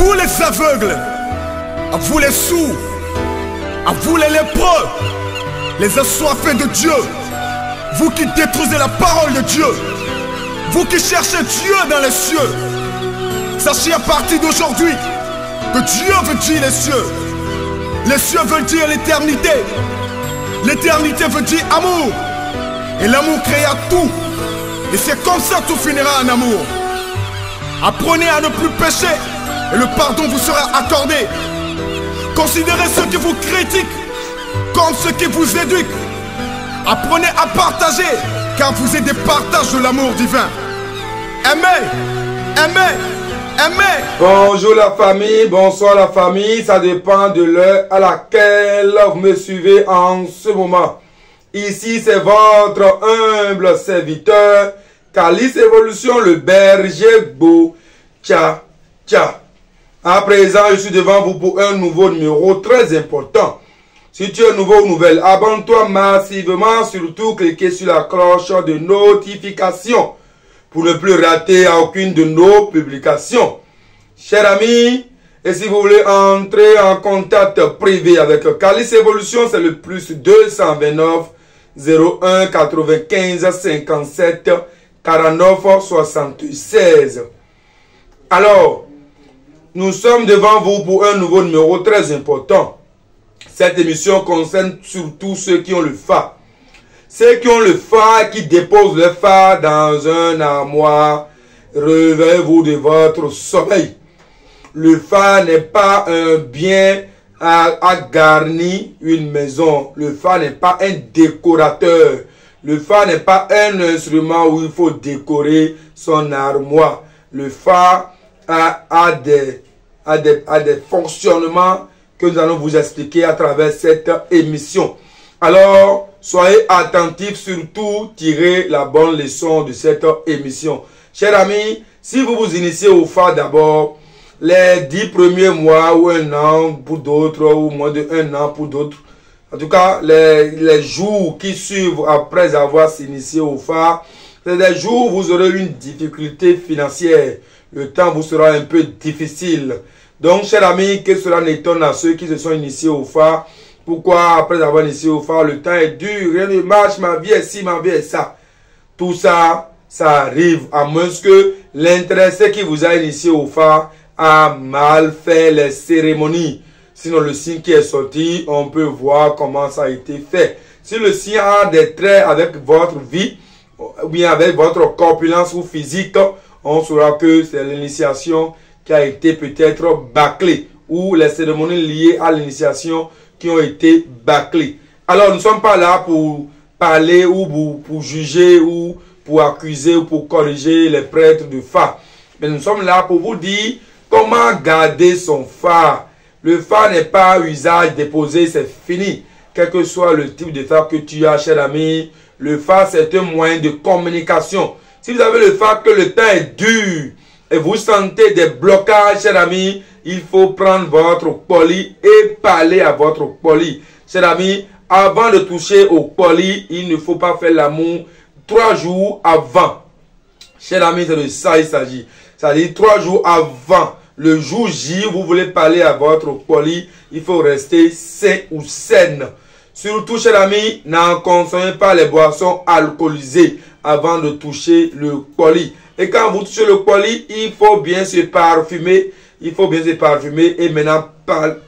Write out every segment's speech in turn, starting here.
vous les aveugles, à vous les sourds, à vous les lépreux, les assoiffés de Dieu, vous qui détruisez la parole de Dieu, vous qui cherchez Dieu dans les cieux, sachez à partir d'aujourd'hui que Dieu veut dire les cieux. Les cieux veulent dire l'éternité. L'éternité veut dire amour. Et l'amour créa tout. Et c'est comme ça que tout finira en amour. Apprenez à ne plus pécher et le pardon vous sera accordé. Considérez ceux qui vous critiquent comme ceux qui vous éduquent. Apprenez à partager car vous êtes des partages de l'amour divin. Aimez, aimez, aimez. Bonjour la famille, bonsoir la famille. Ça dépend de l'heure à laquelle vous me suivez en ce moment. Ici c'est votre humble serviteur Calice Evolution, le berger beau. Tcha, tcha. À présent, je suis devant vous pour un nouveau numéro très important. Si tu es nouveau ou nouvelle, abonne-toi massivement, surtout cliquez sur la cloche de notification pour ne plus rater aucune de nos publications. Chers amis, et si vous voulez entrer en contact privé avec Calice Evolution, c'est le plus 229 01 95 57 49 76. Alors, nous sommes devant vous pour un nouveau numéro très important. Cette émission concerne surtout ceux qui ont le phare. Ceux qui ont le phare, qui déposent le phare dans un armoire. Réveillez-vous de votre sommeil. Le phare n'est pas un bien à garnir une maison. Le phare n'est pas un décorateur. Le phare n'est pas un instrument où il faut décorer son armoire. Le phare a des fonctionnements que nous allons vous expliquer à travers cette émission. Alors, soyez attentifs, surtout tirez la bonne leçon de cette émission. Chers amis, si vous vous initiez au phare d'abord, les 10 premiers mois ou un an pour d'autres, ou moins de un an pour d'autres, en tout cas, les jours qui suivent après avoir s'initié au phare, c'est des jours où vous aurez une difficulté financière. Le temps vous sera un peu difficile. Donc, chers amis, que cela n'étonne à ceux qui se sont initiés au phare. Pourquoi, après avoir initié au phare, le temps est dur, rien ne marche, ma vie est ci, ma vie est ça. Tout ça, ça arrive, à moins que l'intéressé qui vous a initié au phare a mal fait les cérémonies. Sinon, le signe qui est sorti, on peut voir comment ça a été fait. Si le signe a des traits avec votre vie, ou bien avec votre corpulence ou physique, on saura que c'est l'initiation qui a été peut-être bâclée, ou les cérémonies liées à l'initiation qui ont été bâclées. Alors, nous ne sommes pas là pour parler ou pour juger ou pour accuser ou pour corriger les prêtres de phare. Mais nous sommes là pour vous dire comment garder son phare. Le phare n'est pas usage déposé, c'est fini. Quel que soit le type de phare que tu as, cher ami, le phare c'est un moyen de communication. Si vous avez le phare que le temps est dur et vous sentez des blocages, cher ami, il faut prendre votre poli et parler à votre poli. Cher ami, avant de toucher au poli, il ne faut pas faire l'amour 3 jours avant. Cher ami, c'est de ça il s'agit. C'est-à-dire 3 jours avant. Le jour J, vous voulez parler à votre poli, il faut rester sain ou saine. Surtout, cher ami, n'en consommez pas les boissons alcoolisées avant de toucher le poli. Et quand vous touchez le poli, il faut bien se parfumer. Il faut bien se parfumer et maintenant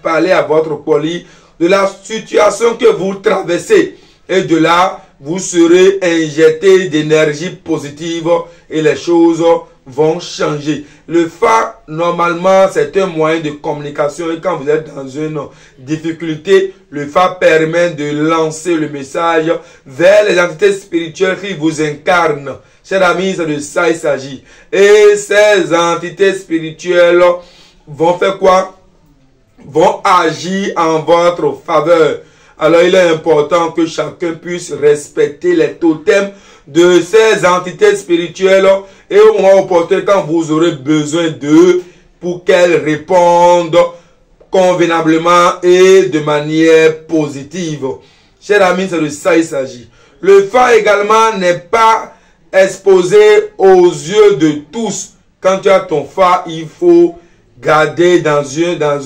parler à votre poli de la situation que vous traversez. Et de là, vous serez injecté d'énergie positive et les choses vont changer. Le phare, normalement, c'est un moyen de communication et quand vous êtes dans une difficulté, le phare permet de lancer le message vers les entités spirituelles qui vous incarnent. Chers amis, c'est de ça il s'agit. Et ces entités spirituelles vont faire quoi? Vont agir en votre faveur. Alors, il est important que chacun puisse respecter les totems de ces entités spirituelles et au moment opportun quand vous aurez besoin d'eux pour qu'elles répondent convenablement et de manière positive. Chers amis, c'est de ça il s'agit. Le phare également n'est pas exposé aux yeux de tous. Quand tu as ton phare, il faut Gardez dans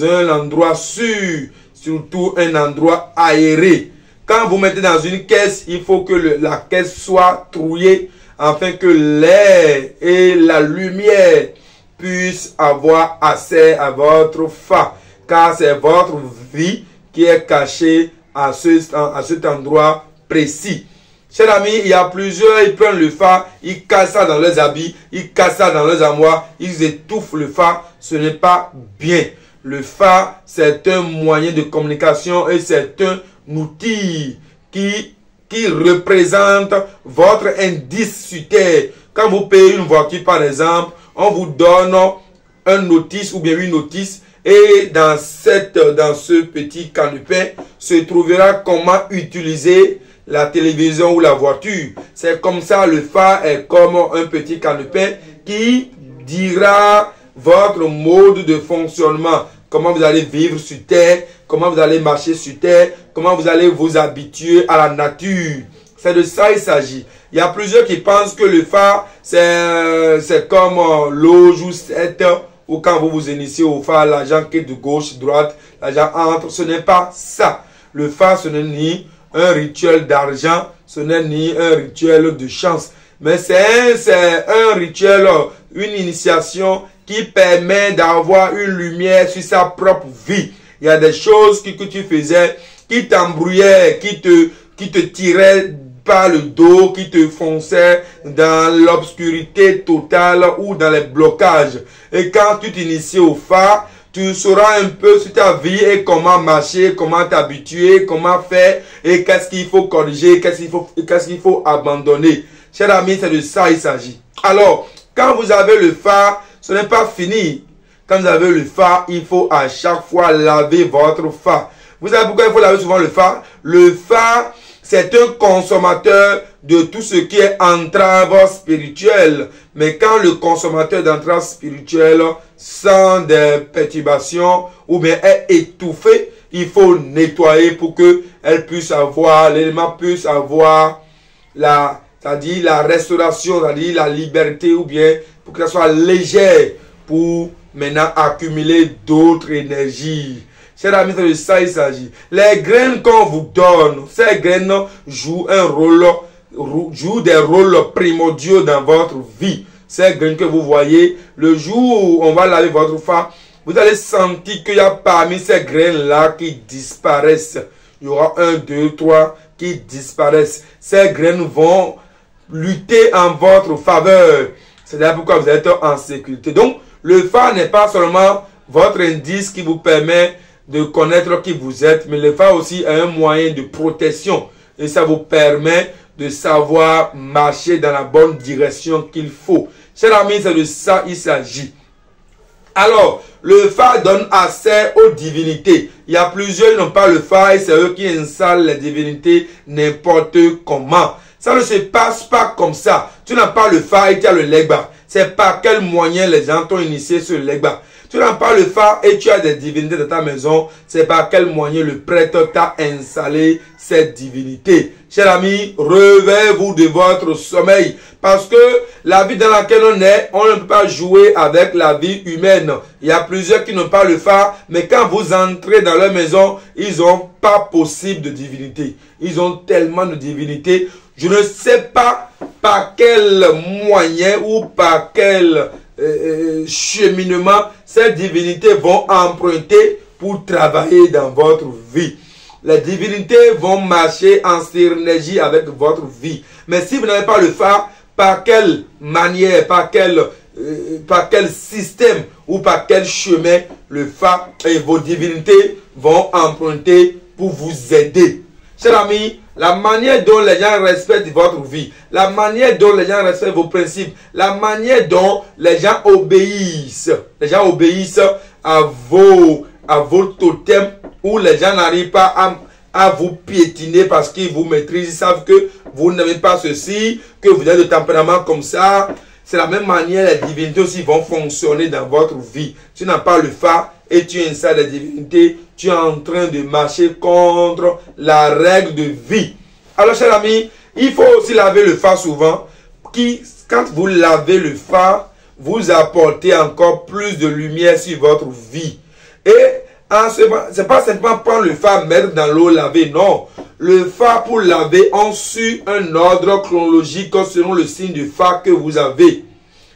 un endroit sûr, surtout un endroit aéré. Quand vous mettez dans une caisse, il faut que la caisse soit trouillée afin que l'air et la lumière puissent avoir accès à votre phare. Car c'est votre vie qui est cachée à cet endroit précis. Chers amis, il y a plusieurs, ils prennent le phare, ils cassent ça dans leurs habits, ils cassent ça dans leurs armoires, ils étouffent le phare. Ce n'est pas bien. Le phare, c'est un moyen de communication et c'est un outil qui représente votre indice sur terre. Quand vous payez une voiture, par exemple, on vous donne un notice ou bien une notice et dans ce petit calepin se trouvera comment utiliser la télévision ou la voiture. C'est comme ça, le phare est comme un petit calepin qui dira votre mode de fonctionnement. Comment vous allez vivre sur terre, comment vous allez marcher sur terre, comment vous allez vous habituer à la nature. C'est de ça il s'agit. Il y a plusieurs qui pensent que le phare, c'est comme l'auge ou 7, ou quand vous vous initiez au phare, l'agent qui est de gauche, droite, l'agent entre. Ce n'est pas ça. Le phare, ce n'est ni un rituel d'argent, ce n'est ni un rituel de chance. Mais c'est un rituel, une initiation qui permet d'avoir une lumière sur sa propre vie. Il y a des choses que tu faisais qui t'embrouillaient, qui te tiraient par le dos, qui te fonçaient dans l'obscurité totale ou dans les blocages. Et quand tu t'inities au phare, tu sauras un peu sur ta vie et comment marcher, comment t'habituer, comment faire et qu'est-ce qu'il faut corriger, qu'est-ce qu'il faut abandonner. Chers amis, c'est de ça il s'agit. Alors, quand vous avez le phare, ce n'est pas fini. Quand vous avez le phare, il faut à chaque fois laver votre phare. Vous savez pourquoi il faut laver souvent le phare? Le phare, c'est un consommateur de tout ce qui est entrave spirituelle. Mais quand le consommateur d'entrave spirituelle sent des perturbations ou bien est étouffé, il faut nettoyer pour que l'élément puisse avoir c'est-à-dire la restauration, c'est-à-dire la liberté ou bien pour que ça soit légère pour maintenant accumuler d'autres énergies. Chers amis, c'est de ça il s'agit. Les graines qu'on vous donne, ces graines jouent des rôles primordiaux dans votre vie. Ces graines que vous voyez, le jour où on va laver votre phare, vous allez sentir qu'il y a parmi ces graines-là qui disparaissent. Il y aura 1, 2, 3 qui disparaissent. Ces graines vont lutter en votre faveur. C'est là pourquoi vous êtes en sécurité. Donc, le phare n'est pas seulement votre indice qui vous permet de connaître qui vous êtes, mais le phare aussi est un moyen de protection. Et ça vous permet de savoir marcher dans la bonne direction qu'il faut. Chers amis, c'est de ça il s'agit. Alors, le phare donne accès aux divinités. Il y a plusieurs qui n'ont pas le phare et c'est eux qui installent les divinités n'importe comment. Ça ne se passe pas comme ça. Tu n'as pas le phare et tu as le legba. C'est par quel moyen les gens t'ont initié sur le legba. Tu n'as pas le phare et tu as des divinités dans ta maison. C'est par quel moyen le prêtre t'a installé cette divinité. Chers amis, réveillez-vous de votre sommeil. Parce que la vie dans laquelle on est, on ne peut pas jouer avec la vie humaine. Il y a plusieurs qui n'ont pas le phare, mais quand vous entrez dans leur maison, ils n'ont pas possible de divinité. Ils ont tellement de divinités. Je ne sais pas par quel moyen ou par quel cheminement ces divinités vont emprunter pour travailler dans votre vie. Les divinités vont marcher en synergie avec votre vie. Mais si vous n'avez pas le phare, par quelle manière, par quel système ou par quel chemin le phare et vos divinités vont emprunter pour vous aider. Chers amis, la manière dont les gens respectent votre vie, la manière dont les gens respectent vos principes, la manière dont les gens obéissent à vos totems, où les gens n'arrivent pas à vous piétiner parce qu'ils vous maîtrisent, ils savent que vous n'aimez pas ceci, que vous avez de tempérament comme ça. C'est la même manière, les divinités aussi vont fonctionner dans votre vie. Tu n'as pas le phare et tu installes les divinités, tu es en train de marcher contre la règle de vie. Alors, chers amis, il faut aussi laver le phare souvent. Quand vous lavez le phare, vous apporter encore plus de lumière sur votre vie. Et c'est pas simplement prendre le phare, mettre dans l'eau, laver, non. Le phare pour laver, on suit un ordre chronologique selon le signe du phare que vous avez.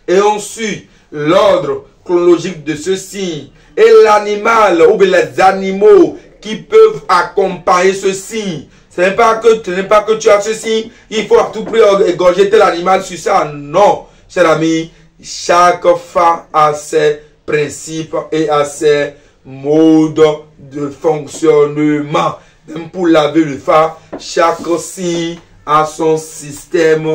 Et on suit l'ordre chronologique de ce signe. Et l'animal ou bien les animaux qui peuvent accompagner ce signe. Ce n'est pas que tu as ce signe, il faut à tout prix égorger tel animal sur ça. Non, cher ami, chaque phare a ses principes et a ses modes de fonctionnement. Même pour laver le phare, chaque signe a son système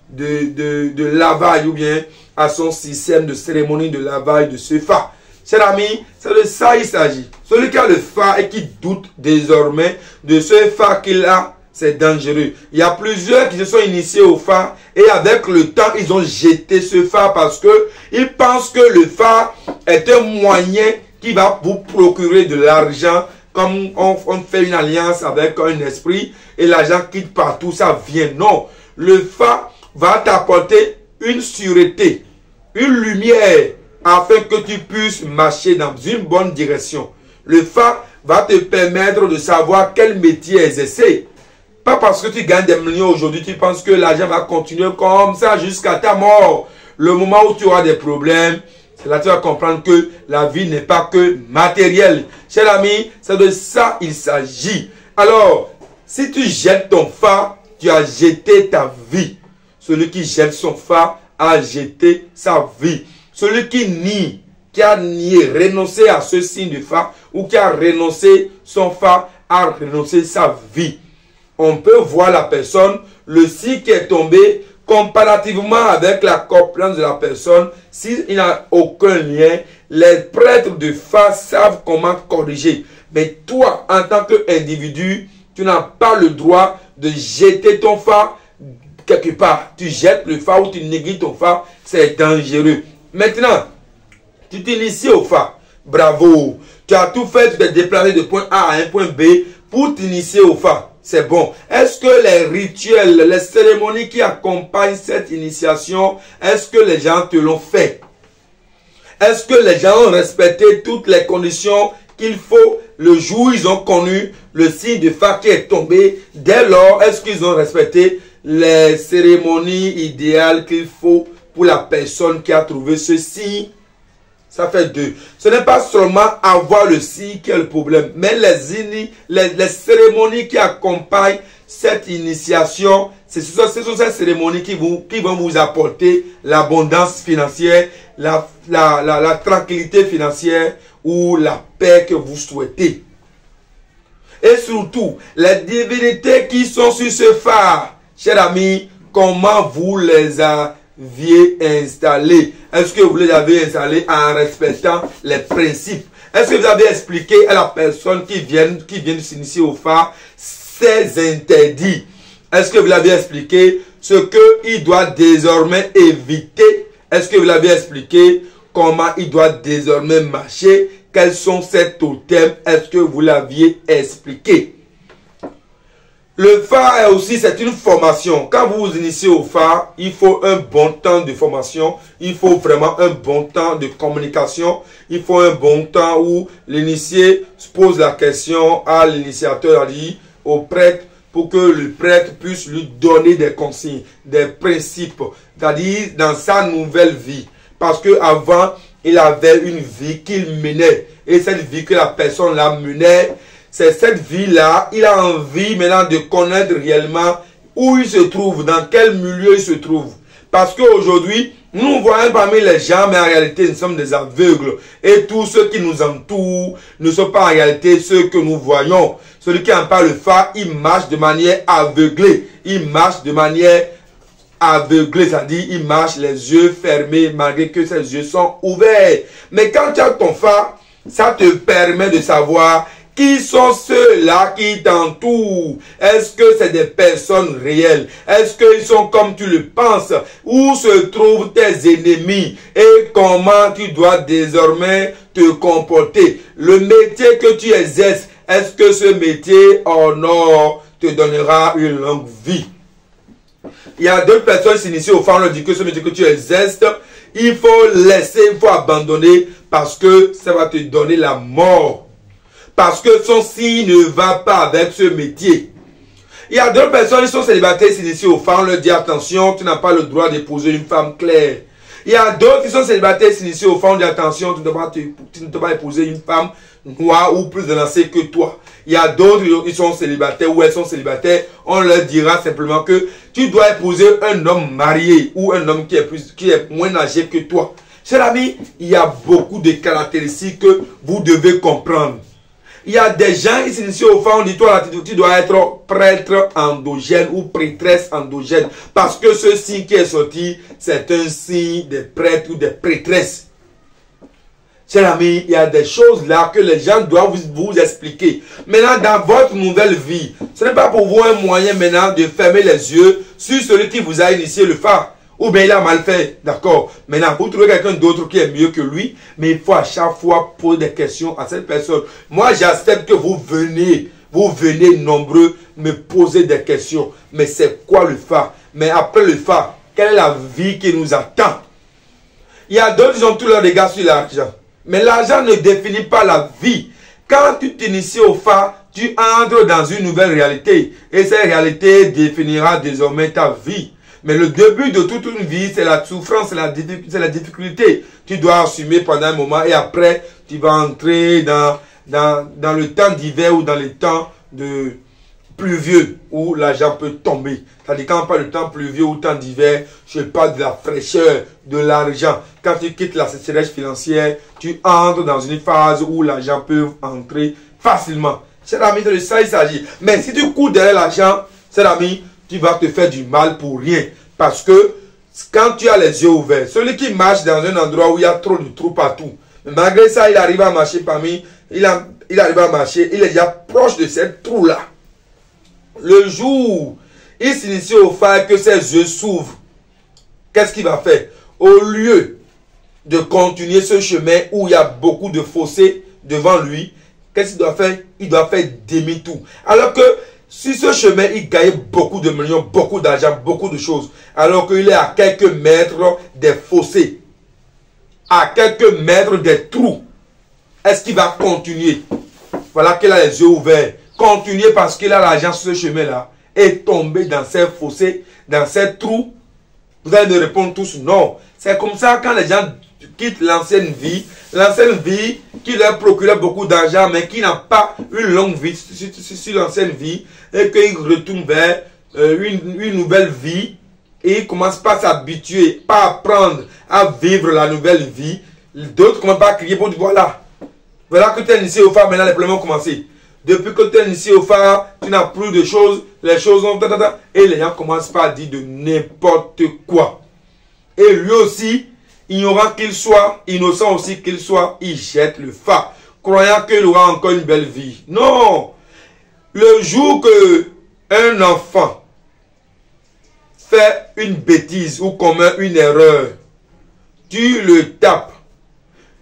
de lavage ou bien à son système de cérémonie de lavage de ce phare. Cher ami, c'est de ça il s'agit. Celui qui a le phare et qui doute désormais de ce phare qu'il a, c'est dangereux. Il y a plusieurs qui se sont initiés au phare et avec le temps, ils ont jeté ce phare parce que ils pensent que le phare est un moyen qui va vous procurer de l'argent. Comme on fait une alliance avec un esprit et l'argent quitte partout, ça vient. Non, le phare va t'apporter une sûreté, une lumière, afin que tu puisses marcher dans une bonne direction. Le phare va te permettre de savoir quel métier exercer. Pas parce que tu gagnes des millions aujourd'hui, tu penses que l'argent va continuer comme ça jusqu'à ta mort. Le moment où tu auras des problèmes, c'est là que tu vas comprendre que la vie n'est pas que matérielle. Cher ami, c'est de ça il s'agit. Alors, si tu jettes ton phare, tu as jeté ta vie. Celui qui jette son phare a jeté sa vie. Celui qui nie, qui a nié, renoncé à ce signe de phare, ou qui a renoncé son phare, a renoncé sa vie. On peut voir la personne, le signe qui est tombé, comparativement avec la corpulence de la personne, s'il n'a aucun lien, les prêtres de phare savent comment corriger. Mais toi, en tant qu'individu, tu n'as pas le droit de jeter ton phare quelque part. Tu jettes le phare ou tu négliges ton phare, c'est dangereux. Maintenant, tu t'inities au phare. Bravo. Tu as tout fait, tu t'es déplacé de point A à un point B pour t'initier au phare. C'est bon. Est-ce que les rituels, les cérémonies qui accompagnent cette initiation, est-ce que les gens te l'ont fait? Est-ce que les gens ont respecté toutes les conditions qu'il faut le jour où ils ont connu le signe de phare qui est tombé? Dès lors, est-ce qu'ils ont respecté les cérémonies idéales qu'il faut pour la personne qui a trouvé ce signe? Ça fait deux. Ce n'est pas seulement avoir le signe qui est le problème, mais les cérémonies qui accompagnent cette initiation, ce sont ces cérémonies qui vont vous apporter l'abondance financière, la tranquillité financière ou la paix que vous souhaitez. Et surtout, les divinités qui sont sur ce phare, chers amis, comment vous les aviez installées? Est-ce que vous les avez installées en respectant les principes? Est-ce que vous avez expliqué à la personne qui vient de s'initier au phare ses interdits? Est-ce que vous l'avez expliqué ce qu'il doit désormais éviter? Est-ce que vous l'avez expliqué comment il doit désormais marcher? Quels sont ces totems? Est-ce que vous l'aviez expliqué? Le phare aussi, c'est une formation. Quand vous vous initiez au phare, il faut un bon temps de formation. Il faut vraiment un bon temps de communication. Il faut un bon temps où l'initié pose la question à l'initiateur, au prêtre, pour que le prêtre puisse lui donner des consignes, des principes, c'est-à-dire dans sa nouvelle vie. Parce qu'avant, il avait une vie qu'il menait. Et cette vie que la personne la menait, c'est cette vie-là, il a envie maintenant de connaître réellement où il se trouve, dans quel milieu il se trouve. Parce qu'aujourd'hui, nous voyons parmi les gens, mais en réalité, nous sommes des aveugles. Et tous ceux qui nous entourent ne sont pas en réalité ceux que nous voyons. Celui qui n'a pas le phare, il marche de manière aveuglée. Il marche de manière aveuglée, c'est-à-dire il marche les yeux fermés malgré que ses yeux sont ouverts. Mais quand tu as ton phare, ça te permet de savoir qui sont ceux-là qui t'entourent. Est-ce que c'est des personnes réelles? Est-ce qu'ils sont comme tu le penses? Où se trouvent tes ennemis? Et comment tu dois désormais te comporter? Le métier que tu exerces, est-ce que ce métier en or te donnera une longue vie? Il y a d'autres personnes qui s'initient au phare, on leur dit que ce métier que tu exerces, il faut laisser, il faut abandonner parce que ça va te donner la mort. Parce que son signe ne va pas avec ce métier. Il y a d'autres personnes qui sont célibataires, s'initient aux femmes, on leur dit attention, tu n'as pas le droit d'épouser une femme claire. Il y a d'autres qui sont célibataires, s'initient aux femmes, on dit attention, tu ne dois pas épouser une femme noire ou plus élancée que toi. Il y a d'autres qui sont célibataires ou elles sont célibataires, on leur dira simplement que tu dois épouser un homme marié ou un homme qui est moins âgé que toi. Cher ami, il y a beaucoup de caractéristiques que vous devez comprendre. Il y a des gens qui s'initient aux femmes, on dit toi tu dois être prêtre endogène ou prêtresse endogène. Parce que ce signe qui est sorti, c'est un signe des prêtres ou des prêtresses. Chers amis, il y a des choses là que les gens doivent vous expliquer. Maintenant, dans votre nouvelle vie, ce n'est pas pour vous un moyen maintenant de fermer les yeux sur celui qui vous a initié le phare. Ou bien il a mal fait, d'accord. Maintenant, vous trouvez quelqu'un d'autre qui est mieux que lui, mais il faut à chaque fois poser des questions à cette personne. Moi, j'accepte que vous venez nombreux me poser des questions. Mais c'est quoi le phare? Mais après le phare, quelle est la vie qui nous attend? Il y a d'autres qui ont tous leurs regards sur l'argent. Mais l'argent ne définit pas la vie. Quand tu t'inities au phare, tu entres dans une nouvelle réalité. Et cette réalité définira désormais ta vie. Mais le début de toute une vie, c'est la souffrance, c'est la difficulté. Tu dois assumer pendant un moment et après, tu vas entrer dans le temps d'hiver ou dans le temps de pluvieux où l'argent peut tomber. C'est-à-dire quand on parle de temps pluvieux ou temps d'hiver, je parle de la fraîcheur, de l'argent. Quand tu quittes la sécheresse financière, tu entres dans une phase où l'argent peut entrer facilement. Cher ami, de ça il s'agit. Mais si tu cours derrière l'argent, cher ami, tu vas te faire du mal pour rien. Parce que quand tu as les yeux ouverts, celui qui marche dans un endroit où il y a trop de trous partout, mais malgré ça, il arrive à marcher il arrive à marcher, il est déjà proche de ces trous-là. Le jour, il s'initie au phare que ses yeux s'ouvrent. Qu'est-ce qu'il va faire? Au lieu de continuer ce chemin où il y a beaucoup de fossés devant lui, qu'est-ce qu'il doit faire? Il doit faire demi-tour. Alors que sur ce chemin, il gagne beaucoup de millions, beaucoup d'argent, beaucoup de choses. Alors qu'il est à quelques mètres des fossés, à quelques mètres des trous. Est-ce qu'il va continuer? Voilà qu'il a les yeux ouverts. Continuer parce qu'il a l'argent sur ce chemin-là et tomber dans ces fossés, dans ces trous. Vous allez me répondre tous non. C'est comme ça quand les gens quittent l'ancienne vie qui leur procurait beaucoup d'argent mais qui n'a pas une longue vie sur l'ancienne vie et qu'ils retournent vers une nouvelle vie et ils commencent pas à s'habituer, pas à apprendre à vivre la nouvelle vie. D'autres commencent pas à crier pour dire voilà que tu es initié au phare, maintenant les problèmes ont commencé. Depuis que tu es initié au phare, tu n'as plus de choses, les choses ont et les gens commencent pas à dire de n'importe quoi. Et lui aussi, ignorant qu'il soit, innocent aussi qu'il soit, il jette le phare, croyant qu'il aura encore une belle vie. Non! Le jour que un enfant fait une bêtise ou commet une erreur, tu le tapes.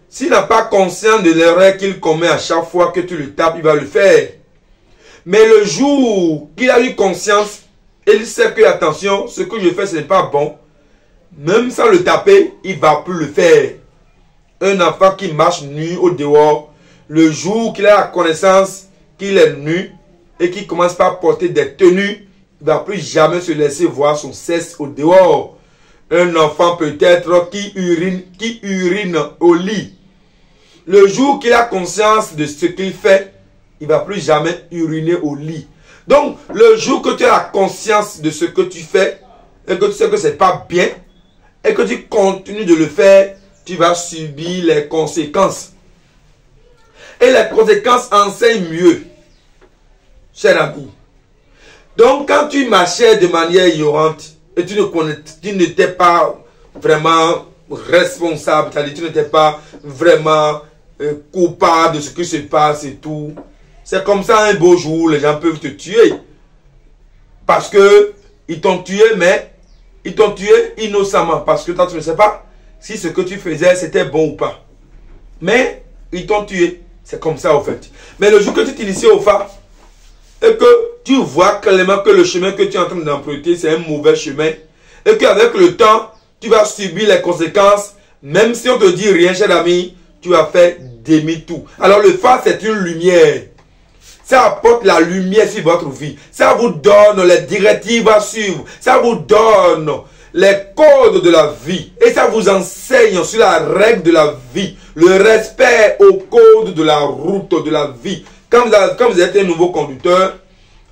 S'il n'a pas conscience de l'erreur qu'il commet à chaque fois que tu le tapes, il va le faire. Mais le jour qu'il a eu conscience, il sait que, attention, ce que je fais, ce n'est pas bon. Même sans le taper, il ne va plus le faire. Un enfant qui marche nu au dehors, le jour qu'il a la connaissance qu'il est nu et qu'il commence par à porter des tenues, il ne va plus jamais se laisser voir son sexe au dehors. Un enfant peut-être qui urine au lit. Le jour qu'il a conscience de ce qu'il fait, il ne va plus jamais uriner au lit. Donc, le jour que tu as la conscience de ce que tu fais, et que tu sais que ce n'est pas bien, et que tu continues de le faire, tu vas subir les conséquences. Et les conséquences enseignent mieux, cher ami. Donc, quand tu marchais de manière ignorante, et tu n'étais pas vraiment responsable, c'est-à-dire tu n'étais pas vraiment coupable de ce qui se passe et tout. C'est comme ça un beau jour, les gens peuvent te tuer. Parce que ils t'ont tué, mais ils t'ont tué innocemment. Parce que toi, tu ne sais pas si ce que tu faisais, c'était bon ou pas. Mais ils t'ont tué. C'est comme ça, au fait. Mais le jour que tu t'inities au phare, et que tu vois clairement que le chemin que tu es en train d'emprunter, c'est un mauvais chemin, et qu'avec le temps, tu vas subir les conséquences, Même si on te dit rien, cher ami, tu vas faire demi-tour. Alors le phare, c'est une lumière. Ça apporte la lumière sur votre vie. Ça vous donne les directives à suivre. Ça vous donne les codes de la vie. Et ça vous enseigne sur la règle de la vie. Le respect au code de la route de la vie. Quand vous êtes un nouveau conducteur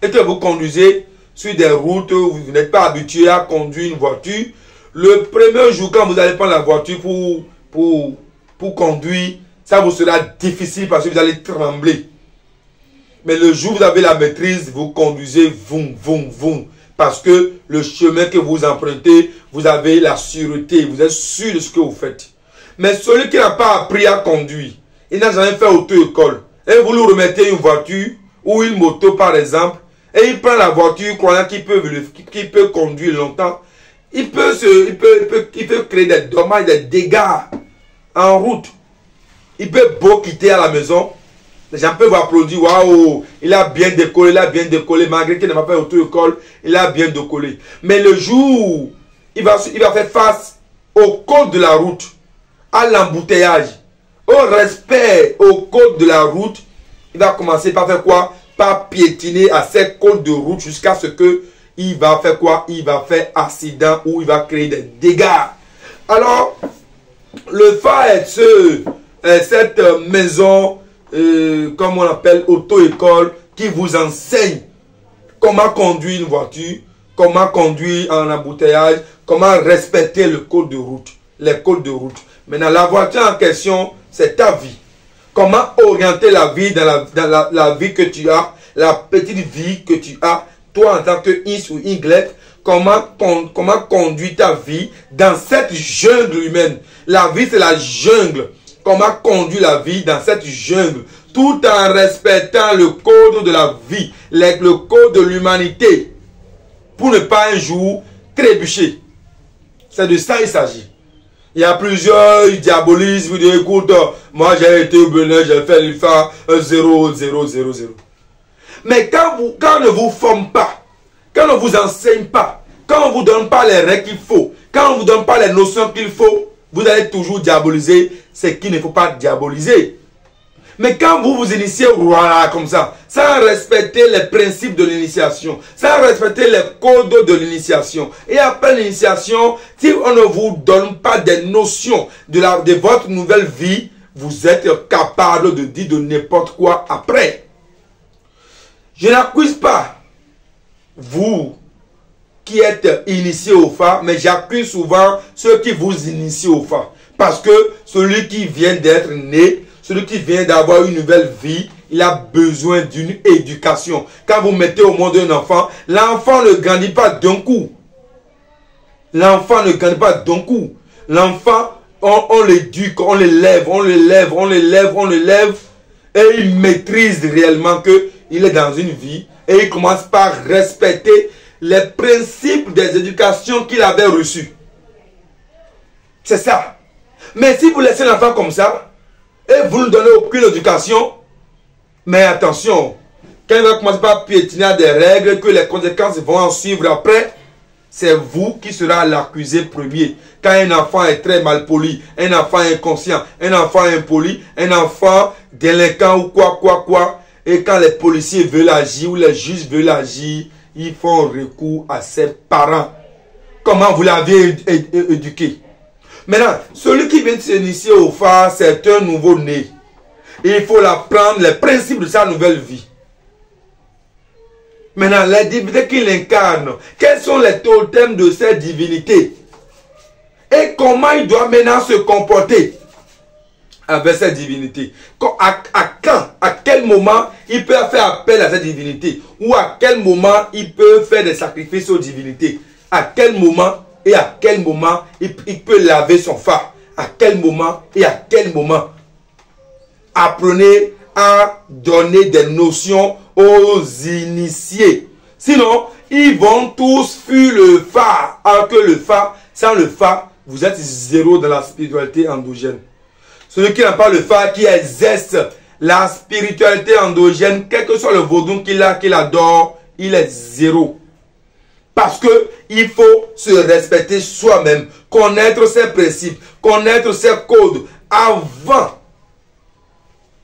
et que vous conduisez sur des routes où vous n'êtes pas habitué à conduire une voiture, le premier jour quand vous allez prendre la voiture pour conduire, ça vous sera difficile parce que vous allez trembler. Mais le jour où vous avez la maîtrise, vous conduisez voum, voum, voum. Parce que le chemin que vous empruntez, vous avez la sûreté. Vous êtes sûr de ce que vous faites. Mais celui qui n'a pas appris à conduire, il n'a jamais fait auto-école. Et vous lui remettez une voiture ou une moto par exemple. Et il prend la voiture croyant qu'il peut conduire longtemps. Il peut créer des dommages, des dégâts en route. Il peut beau quitter à la maison. Les gens peuvent applaudir, waouh, il a bien décollé, malgré qu'il n'a pas fait auto-école, il a bien décollé. Mais le jour, il va faire face au code de la route, à l'embouteillage, au respect au code de la route, il va commencer par faire quoi? Par piétiner à ces codes de route jusqu'à ce que il va faire quoi? Il va faire accident ou il va créer des dégâts. Alors, le phare est cette maison, comme on appelle auto-école, qui vous enseigne comment conduire une voiture, comment conduire en embouteillage, comment respecter le code de route, les codes de route. Maintenant, la voiture en question, c'est ta vie. Comment orienter la vie dans la vie que tu as, la petite vie que tu as, toi en tant que X ou Y, comment conduire ta vie dans cette jungle humaine. La vie, c'est la jungle. Comment conduire la vie dans cette jungle, tout en respectant le code de la vie, le code de l'humanité, pour ne pas un jour trébucher. C'est de ça il s'agit. Il y a plusieurs diabolistes, vous dites, écoute, moi j'ai été au Bénin, j'ai fait l'IFA 0, 0, 0, 0. Mais quand on ne vous forme pas, quand on ne vous enseigne pas, quand on ne vous donne pas les règles qu'il faut, quand on ne vous donne pas les notions qu'il faut, vous allez toujours diaboliser ce qu'il ne faut pas diaboliser. Mais quand vous vous initiez, voilà, comme ça, sans respecter les principes de l'initiation, sans respecter les codes de l'initiation, et après l'initiation, si on ne vous donne pas des notions de votre nouvelle vie, vous êtes capable de dire de n'importe quoi après. Je n'accuse pas vous qui êtes initiés au phare, mais j'accuse souvent ceux qui vous initient au phare. Parce que celui qui vient d'être né, celui qui vient d'avoir une nouvelle vie, il a besoin d'une éducation. Quand vous mettez au monde un enfant, l'enfant ne grandit pas d'un coup. L'enfant ne grandit pas d'un coup. L'enfant, on l'éduque, on l'élève, on l'élève, on l'élève, on l'élève, et il maîtrise réellement qu'il est dans une vie, et il commence par respecter les principes des éducations qu'il avait reçues. C'est ça. Mais si vous laissez l'enfant comme ça, et vous ne donnez aucune éducation, mais attention, quand il va commencer par piétiner des règles, que les conséquences vont en suivre après, c'est vous qui serez l'accusé premier. Quand un enfant est très mal poli, un enfant inconscient, un enfant impoli, un enfant délinquant ou quoi, et quand les policiers veulent agir ou les juges veulent agir, ils font recours à ses parents. Comment vous l'avez éduqué? Maintenant, celui qui vient de s'initier au phare, c'est un nouveau-né. Il faut l'apprendre les principes de sa nouvelle vie. Maintenant, les divinités qu'il incarne, quels sont les totems de cette divinité? Et comment il doit maintenant se comporter avec cette divinité? À quel moment il peut faire appel à cette divinité? Ou à quel moment il peut faire des sacrifices aux divinités? À quel moment et à quel moment il peut laver son phare? À quel moment et à quel moment? Apprenez à donner des notions aux initiés. Sinon, ils vont tous fuir le phare. Alors que le phare, sans le phare, vous êtes zéro dans la spiritualité endogène. Celui qui n'a pas le phare, qui exerce la spiritualité endogène, quel que soit le vaudou qu'il adore, il est zéro. Parce que il faut se respecter soi-même, connaître ses principes, connaître ses codes avant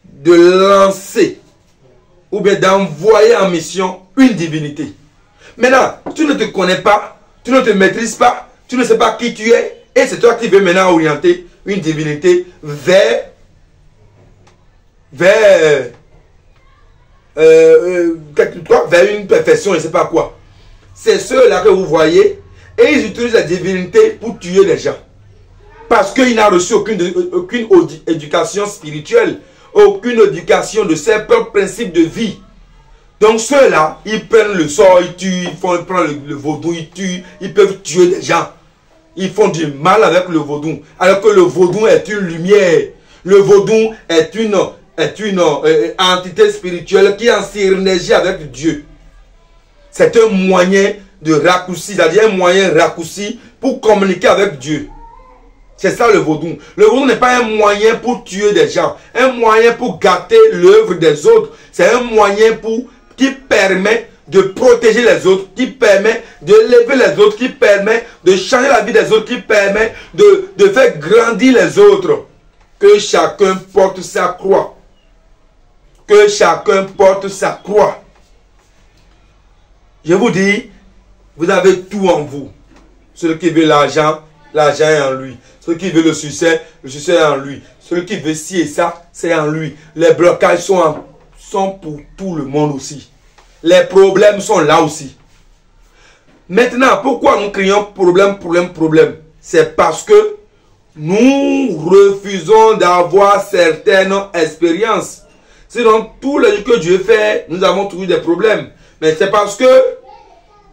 de lancer ou bien d'envoyer en mission une divinité. Maintenant, tu ne te connais pas, tu ne te maîtrises pas, tu ne sais pas qui tu es, et c'est toi qui veux maintenant orienter une divinité vers une perfection, je ne sais pas quoi. C'est ceux-là que vous voyez, et ils utilisent la divinité pour tuer les gens. Parce qu'il n'a reçu aucune éducation spirituelle, aucune éducation de ses propres principes de vie. Donc ceux-là, ils prennent le sort, ils tuent, ils prennent le vaudou, ils tuent, ils peuvent tuer des gens. Ils font du mal avec le vaudou. Alors que le vaudou est une lumière. Le vaudou est une entité spirituelle qui est en synergie avec Dieu. C'est un moyen de raccourci, c'est-à-dire un moyen raccourci pour communiquer avec Dieu. C'est ça le vaudou. Le vaudou n'est pas un moyen pour tuer des gens, un moyen pour gâter l'œuvre des autres. C'est un moyen qui permet de protéger les autres, qui permet de lever les autres, qui permet de changer la vie des autres, qui permet de faire grandir les autres. Que chacun porte sa croix. Que chacun porte sa croix. Je vous dis, vous avez tout en vous. Celui qui veut l'argent, l'argent est en lui. Celui qui veut le succès est en lui. Celui qui veut ci et ça, c'est en lui. Les blocages sont pour tout le monde aussi. Les problèmes sont là aussi. Maintenant, pourquoi nous crions problème? C'est parce que nous refusons d'avoir certaines expériences. Sinon, tous les jours que Dieu fait, nous avons toujours des problèmes. Mais c'est parce que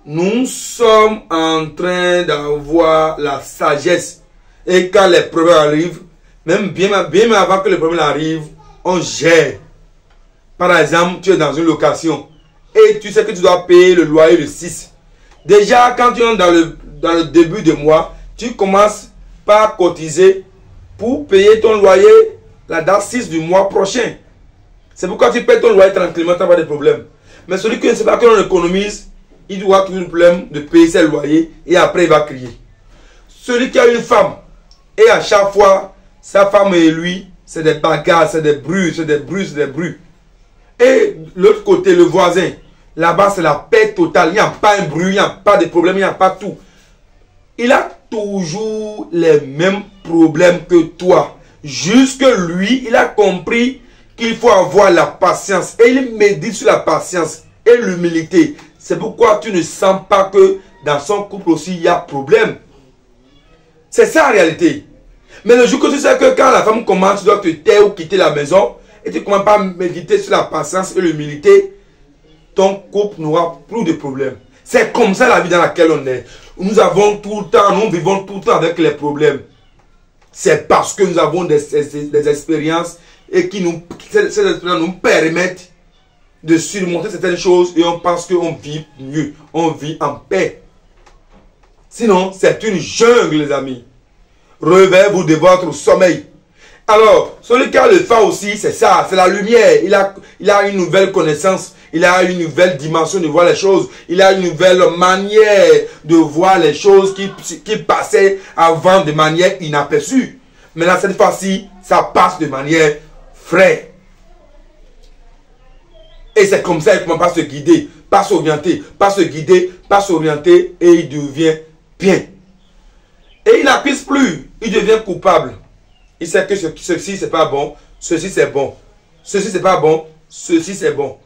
nous sommes en train d'avoir la sagesse. Et quand les problèmes arrivent, même bien avant que les problèmes arrivent, on gère. Par exemple, tu es dans une location et tu sais que tu dois payer le loyer le 6. Déjà, quand tu es dans le début de mois, tu commences par cotiser pour payer ton loyer la date 6 du mois prochain. C'est pourquoi tu payes ton loyer tranquillement, tu n'as pas de problème. Mais celui qui ne sait pas que l'on économise, il doit avoir le problème de payer ses loyers et après il va crier. Celui qui a une femme et à chaque fois, sa femme et lui, c'est des bagarres, c'est des bruits, c'est des bruits. Et l'autre côté, le voisin, là-bas c'est la paix totale, il n'y a pas un bruit, il n'y a pas de problème, il n'y a pas tout. Il a toujours les mêmes problèmes que toi. Jusque lui, il a compris qu'il faut avoir la patience. Et il médite sur la patience et l'humilité. C'est pourquoi tu ne sens pas que dans son couple aussi, il y a problème. C'est ça en réalité. Mais le jour que tu sais que quand la femme commence, tu dois te taire ou quitter la maison, et tu ne commences pas à méditer sur la patience et l'humilité, ton couple n'aura plus de problème. C'est comme ça la vie dans laquelle on est. Nous vivons tout le temps avec les problèmes. C'est parce que nous avons des expériences et ces expériences nous permettent de surmonter certaines choses et on pense qu'on vit mieux, on vit en paix. Sinon, c'est une jungle, les amis. Réveillez-vous de votre sommeil. Alors, celui qui a le phare aussi, c'est ça, c'est la lumière. Il a une nouvelle connaissance, il a une nouvelle dimension de voir les choses, il a une nouvelle manière de voir les choses qui passaient avant de manière inaperçue. Mais là, cette fois-ci, ça passe de manière vraie. Et c'est comme ça qu'il commence à se guider, pas s'orienter, pas se guider, pas s'orienter, et il devient bien. Et il n'accuse plus, il devient coupable. Il sait que ceci c'est pas bon, ceci c'est bon, ceci c'est pas bon, ceci c'est bon.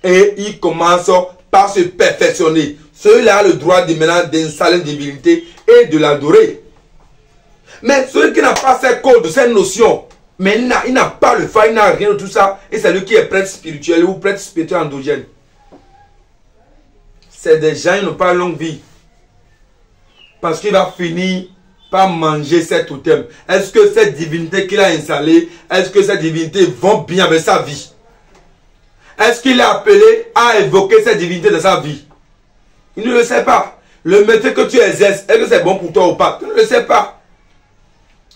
Et il commence par se perfectionner. Celui-là a le droit de maintenant d'installer une divinité et de l'adorer. Mais celui qui n'a pas ces codes, ces notions, mais il n'a pas le phare, il n'a rien de tout ça, et c'est lui qui est prêtre spirituel ou prêtre spirituel endogène. C'est des gens qui n'ont pas longue vie. Parce qu'il va finir par manger cet totem. Est-ce que cette divinité qu'il a installée, est-ce que cette divinité va bien avec sa vie? Est-ce qu'il est appelé à évoquer cette divinité dans sa vie? Il ne le sait pas. Le métier que tu exerces, est-ce que c'est bon pour toi ou pas? Tu ne le sais pas.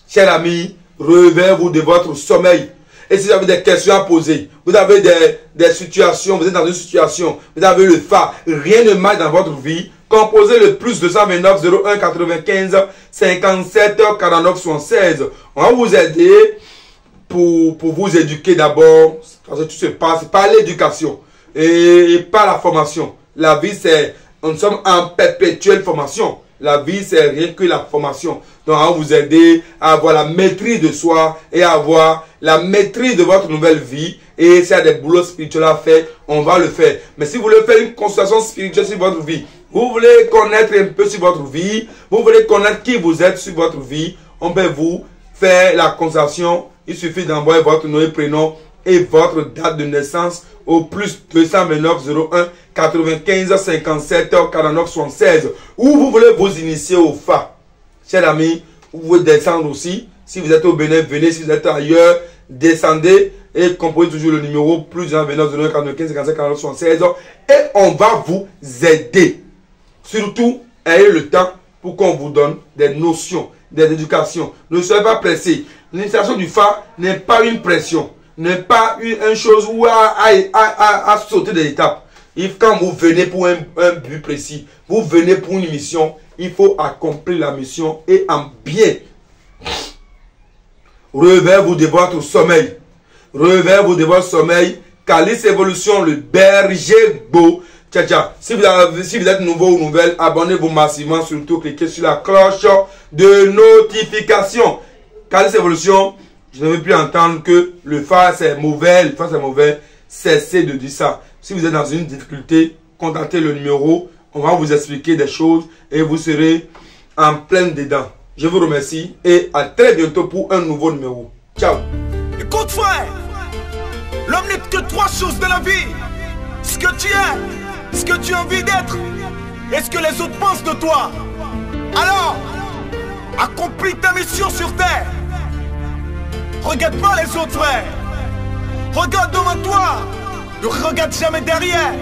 Chers amis, réveillez-vous de votre sommeil. Et si vous avez des questions à poser, vous avez des situations, vous êtes dans une situation, vous avez le phare, rien ne marche dans votre vie, Composez le plus 229 01 95 57 49 76. On va vous aider pour vous éduquer d'abord. Parce que tout se passe par l'éducation et par la formation. La vie, c'est... Nous sommes en perpétuelle formation. La vie, c'est rien que la formation. Donc, on va vous aider à avoir la maîtrise de soi et à avoir la maîtrise de votre nouvelle vie. Et s'il y a des boulots spirituels à faire, on va le faire. Mais si vous voulez faire une consultation spirituelle sur votre vie, vous voulez connaître un peu sur votre vie, vous voulez connaître qui vous êtes sur votre vie, on peut vous faire la consultation. Il suffit d'envoyer votre nom et prénom et votre date de naissance au plus 229 01 95 57 49 76. Ou vous voulez vous initier au FA. Chers amis, vous pouvez descendre aussi. Si vous êtes au Bénin, venez. Si vous êtes ailleurs, descendez et composez toujours le numéro plus 229 01 95 57 49 76. Et on va vous aider. Surtout, ayez le temps pour qu'on vous donne des notions, des éducations. Ne soyez pas pressés. L'initiation du FA n'est pas une pression. N'est pas une chose où à sauter des étapes. Quand vous venez pour un but précis, vous venez pour une mission, il faut accomplir la mission et en bien. Réveillez-vous de votre sommeil. Réveillez-vous de votre sommeil. Calice Évolution, le berger beau. Tcha tcha. Si vous êtes nouveau ou nouvelle, abonnez-vous massivement. Surtout, cliquez sur la cloche de notification. Calice Évolution. Je ne veux plus entendre que le phare c'est mauvais, le phare c'est mauvais. Cessez de dire ça. Si vous êtes dans une difficulté, contactez le numéro. On va vous expliquer des choses et vous serez en plein dedans. Je vous remercie et à très bientôt pour un nouveau numéro. Ciao. Écoute frère, l'homme n'est que trois choses de la vie. Ce que tu es, ce que tu as envie d'être et ce que les autres pensent de toi. Alors, accomplis ta mission sur terre. Regarde pas les autres frères. Regarde devant toi. Ne regarde jamais derrière.